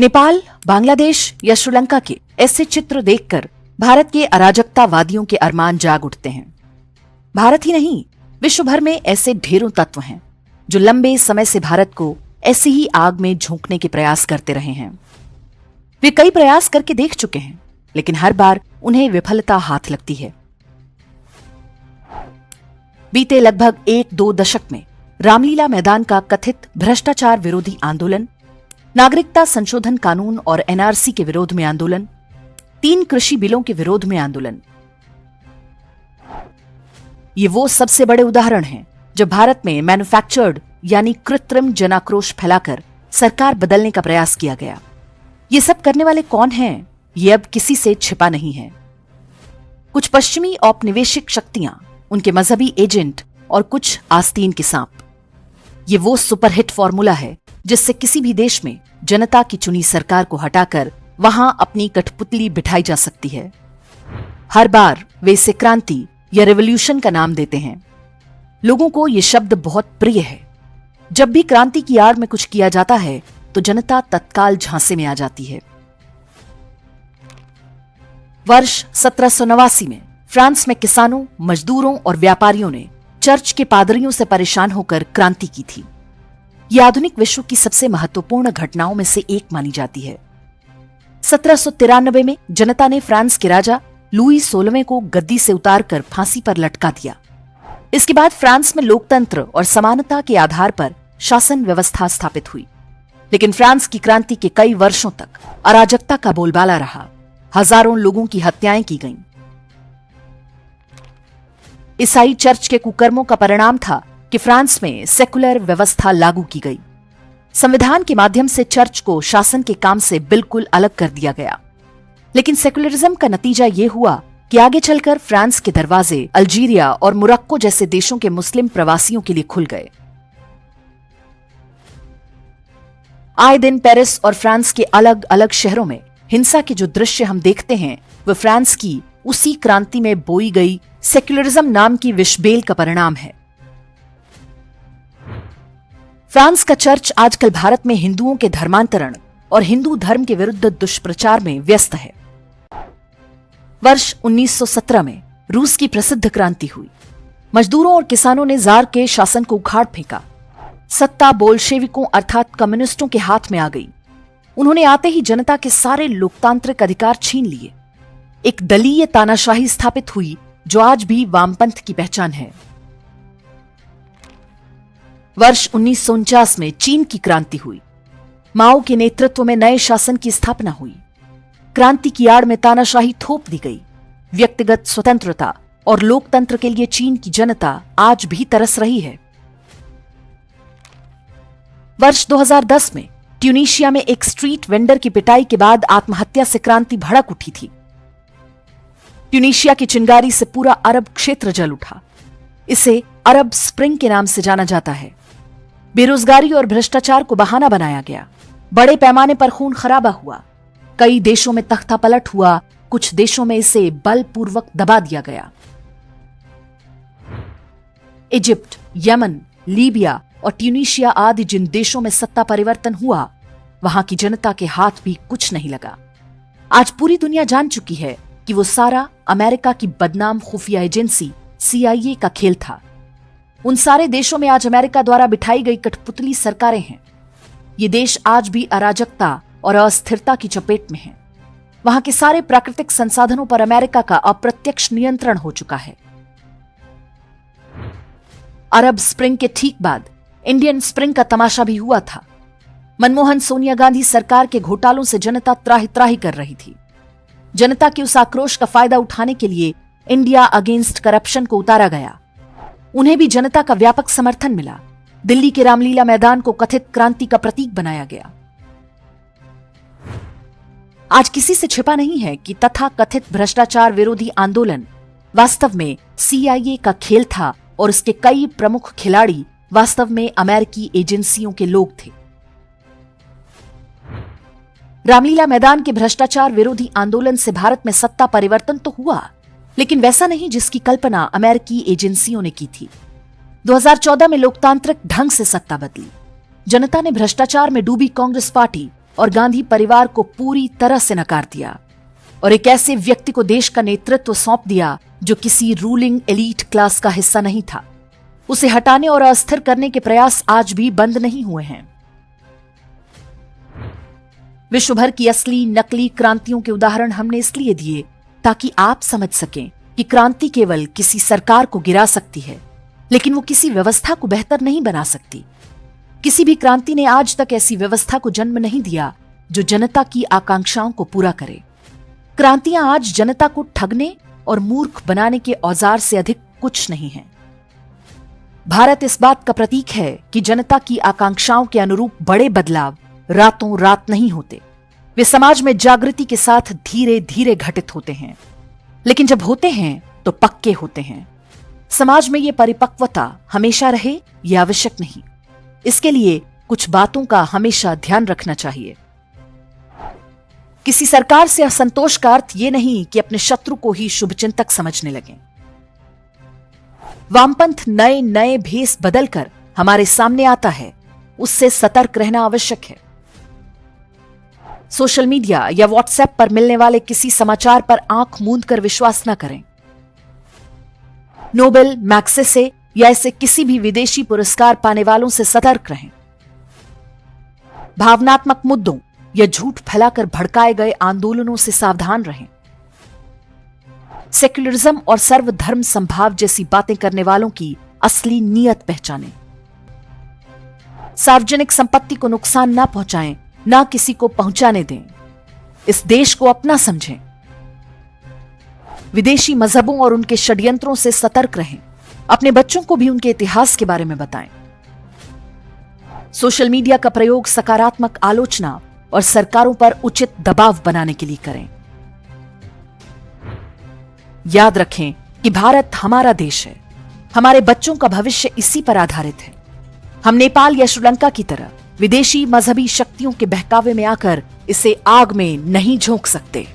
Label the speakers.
Speaker 1: नेपाल, बांग्लादेश या श्रीलंका के ऐसे चित्र देखकर भारत के अराजकतावादियों के अरमान जाग उठते हैं। भारत ही नहीं, विश्व भर में ऐसे ढेरों तत्व हैं जो लंबे समय से भारत को ऐसी ही आग में झोंकने के प्रयास करते रहे हैं। वे कई प्रयास करके देख चुके हैं, लेकिन हर बार उन्हें विफलता हाथ लगती है। बीते लगभग 1-2 दशक में रामलीला मैदान का कथित भ्रष्टाचार विरोधी आंदोलन, नागरिकता संशोधन कानून और एनआरसी के विरोध में आंदोलन, 3 कृषि बिलों के विरोध में आंदोलन, ये वो सबसे बड़े उदाहरण हैं जब भारत में मैन्युफैक्चर्ड यानी कृत्रिम जनाक्रोश फैलाकर सरकार बदलने का प्रयास किया गया। ये सब करने वाले कौन हैं, ये अब किसी से छिपा नहीं है। कुछ पश्चिमी औपनिवेशिक शक्तियां, उनके मजहबी एजेंट और कुछ आस्तीन के सांप। ये वो सुपरहिट फॉर्मूला है जिससे किसी भी देश में जनता की चुनी सरकार को हटाकर वहां अपनी कठपुतली बिठाई जा सकती है। हर बार वे इसे क्रांति या रेवोल्यूशन का नाम देते हैं। लोगों को यह शब्द बहुत प्रिय है। जब भी क्रांति की आड़ में कुछ किया जाता है तो जनता तत्काल झांसे में आ जाती है। वर्ष 1789 में फ्रांस में किसानों, मजदूरों और व्यापारियों ने चर्च के पादरियों से परेशान होकर क्रांति की थी। यह आधुनिक विश्व की सबसे महत्वपूर्ण घटनाओं में से एक मानी जाती है। 1793 में जनता ने फ्रांस के राजा लुई 16वें को गद्दी से उतारकर फांसी पर लटका दिया। इसके बाद फ्रांस में लोकतंत्र और समानता के आधार पर शासन व्यवस्था स्थापित हुई। लेकिन फ्रांस की क्रांति के कई वर्षों तक अराजकता का बोलबाला रहा। हजारों लोगों की हत्याएं की गईं। ईसाई चर्च के कुकर्मों का परिणाम था कि फ्रांस में सेकुलर व्यवस्था लागू की गई। संविधान के माध्यम से चर्च को शासन के काम से बिल्कुल अलग कर दिया गया। लेकिन सेकुलरिज्म का नतीजा यह हुआ कि आगे चलकर फ्रांस के दरवाजे अल्जीरिया और मोरक्को जैसे देशों के मुस्लिम प्रवासियों के लिए खुल गए। आए दिन पेरिस और फ्रांस के अलग अलग शहरों में हिंसा के जो दृश्य हम देखते हैं वह फ्रांस की उसी क्रांति में बोई गई सेकुलरिज्म नाम की विषबेल का परिणाम है। फ्रांस का चर्च आजकल भारत में हिंदुओं के धर्मांतरण और हिंदू धर्म के विरुद्ध दुष्प्रचार में व्यस्त है। वर्ष 1917 में रूस की प्रसिद्ध क्रांति हुई। मजदूरों और किसानों ने जार के शासन को उखाड़ फेंका। सत्ता बोल्शेविकों अर्थात कम्युनिस्टों के हाथ में आ गई। उन्होंने आते ही जनता के सारे लोकतांत्रिक अधिकार छीन लिए। एक दलीय तानाशाही स्थापित हुई जो आज भी वामपंथ की पहचान है। वर्ष 1949 में चीन की क्रांति हुई। माओ के नेतृत्व में नए शासन की स्थापना हुई। क्रांति की आड़ में तानाशाही थोप दी गई। व्यक्तिगत स्वतंत्रता और लोकतंत्र के लिए चीन की जनता आज भी तरस रही है। वर्ष 2010 में ट्यूनीशिया में एक स्ट्रीट वेंडर की पिटाई के बाद आत्महत्या से क्रांति भड़क उठी थी। ट्यूनीशिया की चिंगारी से पूरा अरब क्षेत्र जल उठा। इसे अरब स्प्रिंग के नाम से जाना जाता है। बेरोजगारी और भ्रष्टाचार को बहाना बनाया गया। बड़े पैमाने पर खून खराबा हुआ। कई देशों में तख्तापलट हुआ। कुछ देशों में इसे बलपूर्वक दबा दिया गया। इजिप्ट, यमन, लीबिया और ट्यूनीशिया आदि जिन देशों में सत्ता परिवर्तन हुआ, वहां की जनता के हाथ भी कुछ नहीं लगा। आज पूरी दुनिया जान चुकी है कि वो सारा अमेरिका की बदनाम खुफिया एजेंसी CIA का खेल था। उन सारे देशों में आज अमेरिका द्वारा बिठाई गई कठपुतली सरकारें हैं। ये देश आज भी अराजकता और अस्थिरता की चपेट में हैं। वहां के सारे प्राकृतिक संसाधनों पर अमेरिका का अप्रत्यक्ष नियंत्रण हो चुका है। अरब स्प्रिंग के ठीक बाद इंडियन स्प्रिंग का तमाशा भी हुआ था। मनमोहन सोनिया गांधी सरकार के घोटालों से जनता त्राहि त्राहि कर रही थी। जनता के उस आक्रोश का फायदा उठाने के लिए इंडिया अगेंस्ट करप्शन को उतारा गया। उन्हें भी जनता का व्यापक समर्थन मिला। दिल्ली के रामलीला मैदान को कथित क्रांति का प्रतीक बनाया गया। आज किसी से छिपा नहीं है कि तथाकथित भ्रष्टाचार विरोधी आंदोलन वास्तव में CIA का खेल था और इसके कई प्रमुख खिलाड़ी वास्तव में अमेरिकी एजेंसियों के लोग थे। रामलीला मैदान के भ्रष्टाचार विरोधी आंदोलन से भारत में सत्ता परिवर्तन तो हुआ, लेकिन वैसा नहीं जिसकी कल्पना अमेरिकी एजेंसियों ने की थी। 2014 में लोकतांत्रिक ढंग से सत्ता बदली। जनता ने भ्रष्टाचार में डूबी कांग्रेस पार्टी और गांधी परिवार को पूरी तरह से नकार दिया और एक ऐसे व्यक्ति को देश का नेतृत्व सौंप दिया जो किसी रूलिंग एलीट क्लास का हिस्सा नहीं था। उसे हटाने और अस्थिर करने के प्रयास आज भी बंद नहीं हुए हैं। विश्व भर की असली नकली क्रांतियों के उदाहरण हमने इसलिए दिए ताकि आप समझ सकें कि क्रांति केवल किसी सरकार को गिरा सकती है, लेकिन वो किसी व्यवस्था को बेहतर नहीं बना सकती। किसी भी क्रांति ने आज तक ऐसी व्यवस्था को जन्म नहीं दिया जो जनता की आकांक्षाओं को पूरा करे। क्रांतियां आज जनता को ठगने और मूर्ख बनाने के औजार से अधिक कुछ नहीं है। भारत इस बात का प्रतीक है कि जनता की आकांक्षाओं के अनुरूप बड़े बदलाव रातों रात नहीं होते। वे समाज में जागृति के साथ धीरे धीरे घटित होते हैं, लेकिन जब होते हैं तो पक्के होते हैं। समाज में ये परिपक्वता हमेशा रहे ये आवश्यक नहीं। इसके लिए कुछ बातों का हमेशा ध्यान रखना चाहिए। किसी सरकार से असंतोष का अर्थ ये नहीं कि अपने शत्रु को ही शुभचिंतक समझने लगें। वामपंथ नए नए भेष बदलकर हमारे सामने आता है, उससे सतर्क रहना आवश्यक है। सोशल मीडिया या व्हाट्सएप पर मिलने वाले किसी समाचार पर आंख मूंद कर विश्वास न करें। नोबेल, मैग्सेसे या ऐसे किसी भी विदेशी पुरस्कार पाने वालों से सतर्क रहें। भावनात्मक मुद्दों या झूठ फैलाकर भड़काए गए आंदोलनों से सावधान रहें। सेक्युलरिज्म और सर्वधर्म संभाव जैसी बातें करने वालों की असली नीयत पहचानें। सार्वजनिक संपत्ति को नुकसान ना पहुंचाएं, ना किसी को पहुंचाने दें। इस देश को अपना समझें। विदेशी मजहबों और उनके षड्यंत्रों से सतर्क रहें। अपने बच्चों को भी उनके इतिहास के बारे में बताएं। सोशल मीडिया का प्रयोग सकारात्मक आलोचना और सरकारों पर उचित दबाव बनाने के लिए करें। याद रखें कि भारत हमारा देश है। हमारे बच्चों का भविष्य इसी पर आधारित है। हम नेपाल या श्रीलंका की तरह विदेशी मजहबी शक्तियों के बहकावे में आकर इसे आग में नहीं झोंक सकते।